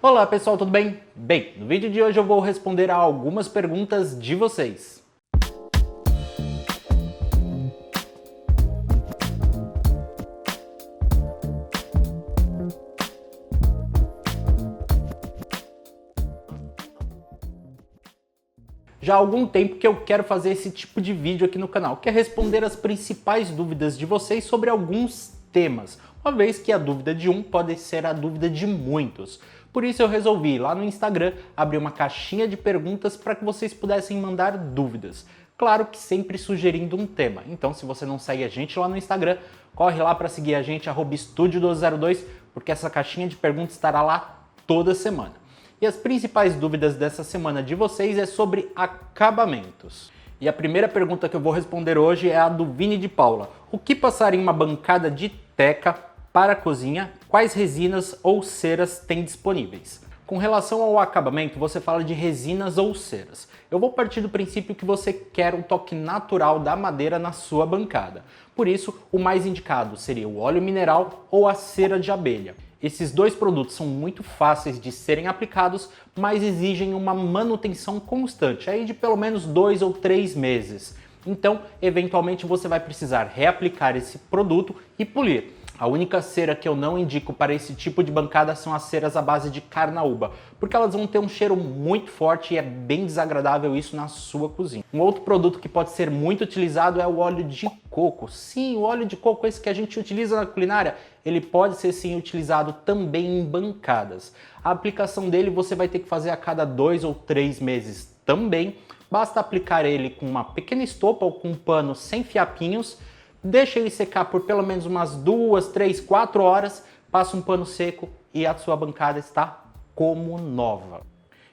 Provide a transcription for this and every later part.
Olá pessoal, tudo bem? Bem, no vídeo de hoje eu vou responder a algumas perguntas de vocês. Já há algum tempo que eu quero fazer esse tipo de vídeo aqui no canal, que é responder as principais dúvidas de vocês sobre alguns temas, uma vez que a dúvida de um pode ser a dúvida de muitos. Por isso eu resolvi lá no Instagram abrir uma caixinha de perguntas para que vocês pudessem mandar dúvidas. Claro que sempre sugerindo um tema. Então se você não segue a gente lá no Instagram, corre lá para seguir a gente, @estúdio1202, porque essa caixinha de perguntas estará lá toda semana. E as principais dúvidas dessa semana de vocês é sobre acabamentos. E a primeira pergunta que eu vou responder hoje é a do Vini de Paula. O que passar em uma bancada de teca para a cozinha? Quais resinas ou ceras tem disponíveis? Com relação ao acabamento, você fala de resinas ou ceras. Eu vou partir do princípio que você quer um toque natural da madeira na sua bancada. Por isso, o mais indicado seria o óleo mineral ou a cera de abelha. Esses dois produtos são muito fáceis de serem aplicados, mas exigem uma manutenção constante, aí de pelo menos 2 ou 3 meses. Então, eventualmente você vai precisar reaplicar esse produto e polir. A única cera que eu não indico para esse tipo de bancada são as ceras à base de carnaúba, porque elas vão ter um cheiro muito forte e é bem desagradável isso na sua cozinha. Um outro produto que pode ser muito utilizado é o óleo de coco. Sim, o óleo de coco, esse que a gente utiliza na culinária, ele pode ser sim utilizado também em bancadas. A aplicação dele você vai ter que fazer a cada 2 ou 3 meses também. Basta aplicar ele com uma pequena estopa ou com um pano sem fiapinhos. Deixa ele secar por pelo menos umas 2, 3, 4 horas, passa um pano seco e a sua bancada está como nova.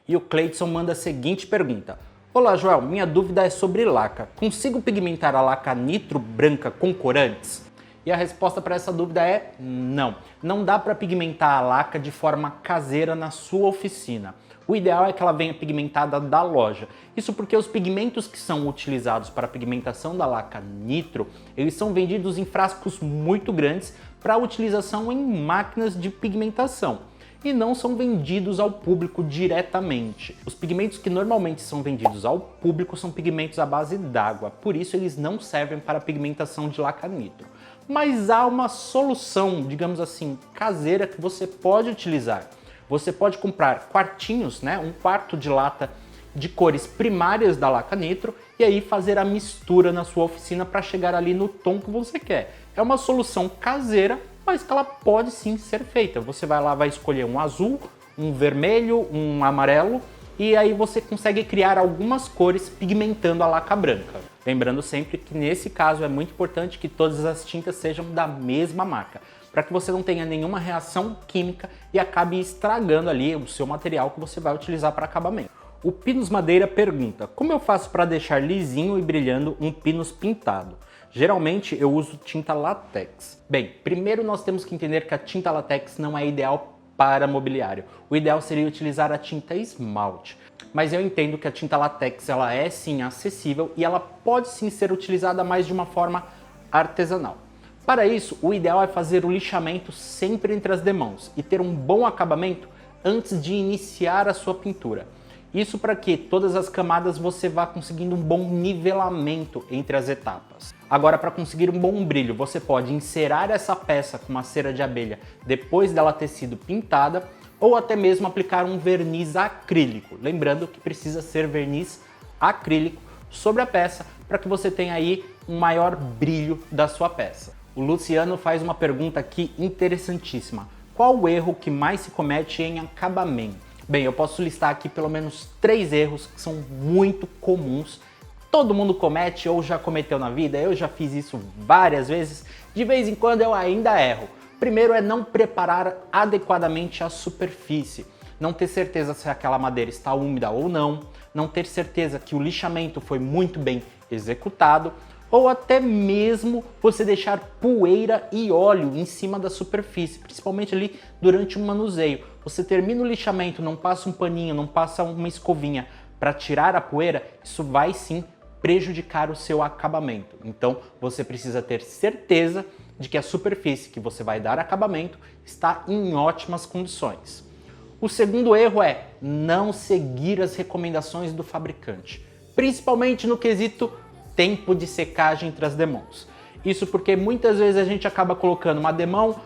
E o Cleidson manda a seguinte pergunta. Olá Joel, minha dúvida é sobre laca. Consigo pigmentar a laca nitro branca com corantes? E a resposta para essa dúvida é não. Não dá para pigmentar a laca de forma caseira na sua oficina. O ideal é que ela venha pigmentada da loja. Isso porque os pigmentos que são utilizados para a pigmentação da laca nitro, eles são vendidos em frascos muito grandes para utilização em máquinas de pigmentação e não são vendidos ao público diretamente. Os pigmentos que normalmente são vendidos ao público são pigmentos à base d'água, por isso eles não servem para a pigmentação de laca nitro. Mas há uma solução, digamos assim, caseira que você pode utilizar. Você pode comprar quartinhos, um quarto de lata de cores primárias da laca nitro e aí fazer a mistura na sua oficina para chegar ali no tom que você quer. É uma solução caseira, mas que ela pode sim ser feita. Você vai lá, vai escolher um azul, um vermelho, um amarelo e aí você consegue criar algumas cores pigmentando a laca branca. Lembrando sempre que nesse caso é muito importante que todas as tintas sejam da mesma marca, para que você não tenha nenhuma reação química e acabe estragando ali o seu material que você vai utilizar para acabamento. O Pinus Madeira pergunta, como eu faço para deixar lisinho e brilhando um pinus pintado? Geralmente eu uso tinta látex. Bem, primeiro nós temos que entender que a tinta látex não é ideal para mobiliário. O ideal seria utilizar a tinta esmalte. Mas eu entendo que a tinta látex ela é sim acessível e ela pode sim ser utilizada mais de uma forma artesanal. Para isso, o ideal é fazer o lixamento sempre entre as demãos e ter um bom acabamento antes de iniciar a sua pintura. Isso para que todas as camadas você vá conseguindo um bom nivelamento entre as etapas. Agora, para conseguir um bom brilho, você pode encerar essa peça com uma cera de abelha depois dela ter sido pintada ou até mesmo aplicar um verniz acrílico. Lembrando que precisa ser verniz acrílico sobre a peça para que você tenha aí um maior brilho da sua peça. O Luciano faz uma pergunta aqui interessantíssima. Qual o erro que mais se comete em acabamento? Bem, eu posso listar aqui pelo menos 3 erros que são muito comuns. Todo mundo comete ou já cometeu na vida, eu já fiz isso várias vezes. De vez em quando eu ainda erro. Primeiro é não preparar adequadamente a superfície. Não ter certeza se aquela madeira está úmida ou não. Não ter certeza que o lixamento foi muito bem executado. Ou até mesmo você deixar poeira e óleo em cima da superfície, principalmente ali durante um manuseio. Você termina o lixamento, não passa um paninho, não passa uma escovinha para tirar a poeira, isso vai sim prejudicar o seu acabamento. Então você precisa ter certeza de que a superfície que você vai dar acabamento está em ótimas condições. O segundo erro é não seguir as recomendações do fabricante, principalmente no quesito tempo de secagem entre as demãos. Isso porque muitas vezes a gente acaba colocando uma demão,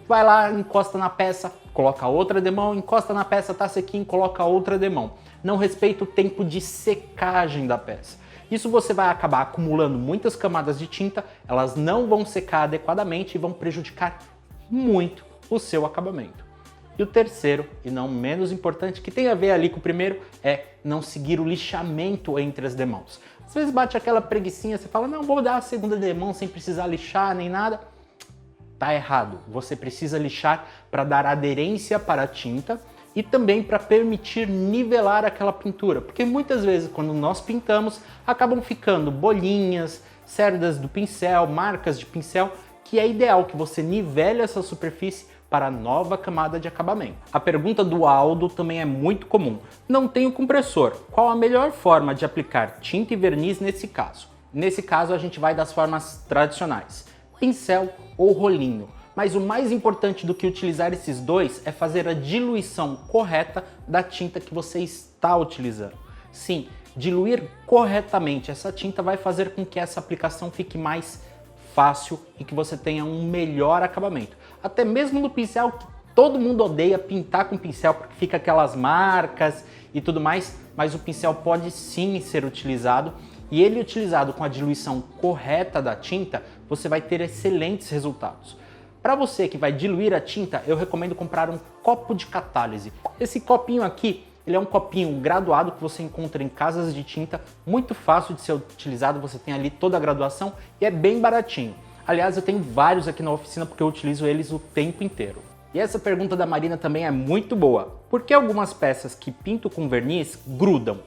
vai lá, encosta na peça, coloca outra demão, encosta na peça, tá sequinho, coloca outra demão. Não respeita o tempo de secagem da peça. Isso você vai acabar acumulando muitas camadas de tinta, elas não vão secar adequadamente e vão prejudicar muito o seu acabamento. E o terceiro, e não menos importante, que tem a ver ali com o primeiro, é não seguir o lixamento entre as demãos. Às vezes bate aquela preguicinha, você fala, não, vou dar a segunda demão sem precisar lixar nem nada. Tá errado, você precisa lixar para dar aderência para a tinta e também para permitir nivelar aquela pintura, porque muitas vezes quando nós pintamos acabam ficando bolinhas, cerdas do pincel, marcas de pincel, que é ideal que você nivele essa superfície para a nova camada de acabamento. A pergunta do Aldo também é muito comum. Não tenho compressor, qual a melhor forma de aplicar tinta e verniz nesse caso? Nesse caso a gente vai das formas tradicionais, pincel ou rolinho. Mas o mais importante do que utilizar esses dois é fazer a diluição correta da tinta que você está utilizando. Sim, diluir corretamente essa tinta vai fazer com que essa aplicação fique mais fácil e que você tenha um melhor acabamento. Até mesmo no pincel, que todo mundo odeia pintar com pincel porque fica aquelas marcas e tudo mais, mas o pincel pode sim ser utilizado e ele utilizado com a diluição correta da tinta, você vai ter excelentes resultados. Para você que vai diluir a tinta, eu recomendo comprar um copo de catálise. Esse copinho aqui, ele é um copinho graduado que você encontra em casas de tinta, muito fácil de ser utilizado, você tem ali toda a graduação e é bem baratinho. Aliás, eu tenho vários aqui na oficina porque eu utilizo eles o tempo inteiro. E essa pergunta da Marina também é muito boa. Por que algumas peças que pinto com verniz grudam?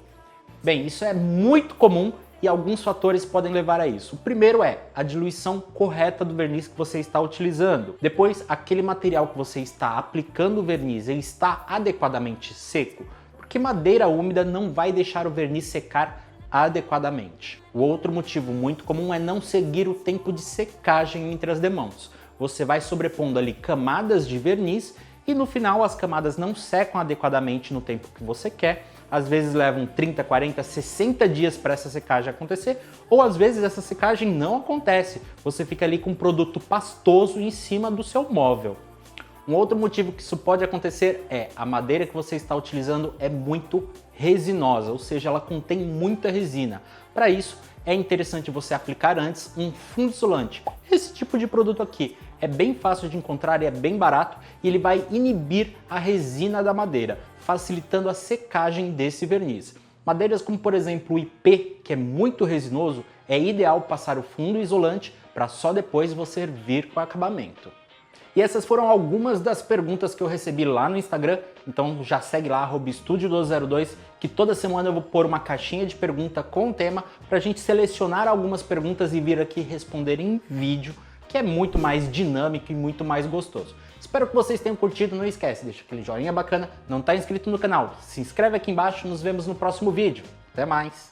Bem, isso é muito comum e alguns fatores podem levar a isso. O primeiro é a diluição correta do verniz que você está utilizando. Depois, aquele material que você está aplicando o verniz, ele está adequadamente seco, porque madeira úmida não vai deixar o verniz secar adequadamente. O outro motivo muito comum é não seguir o tempo de secagem entre as demãos. Você vai sobrepondo ali camadas de verniz e no final as camadas não secam adequadamente no tempo que você quer. Às vezes levam 30, 40, 60 dias para essa secagem acontecer, ou às vezes essa secagem não acontece. Você fica ali com um produto pastoso em cima do seu móvel. Um outro motivo que isso pode acontecer é a madeira que você está utilizando é muito resinosa, ou seja, ela contém muita resina. Para isso, é interessante você aplicar antes um fundo isolante. Esse tipo de produto aqui é bem fácil de encontrar e é bem barato e ele vai inibir a resina da madeira, facilitando a secagem desse verniz. Madeiras como, por exemplo, o IP, que é muito resinoso, é ideal passar o fundo isolante para só depois você vir com o acabamento. E essas foram algumas das perguntas que eu recebi lá no Instagram, então já segue lá, @estudio1202, que toda semana eu vou pôr uma caixinha de pergunta com o tema para a gente selecionar algumas perguntas e vir aqui responder em vídeo, que é muito mais dinâmico e muito mais gostoso. Espero que vocês tenham curtido, não esquece, deixa aquele joinha bacana, não está inscrito no canal, se inscreve aqui embaixo, nos vemos no próximo vídeo. Até mais!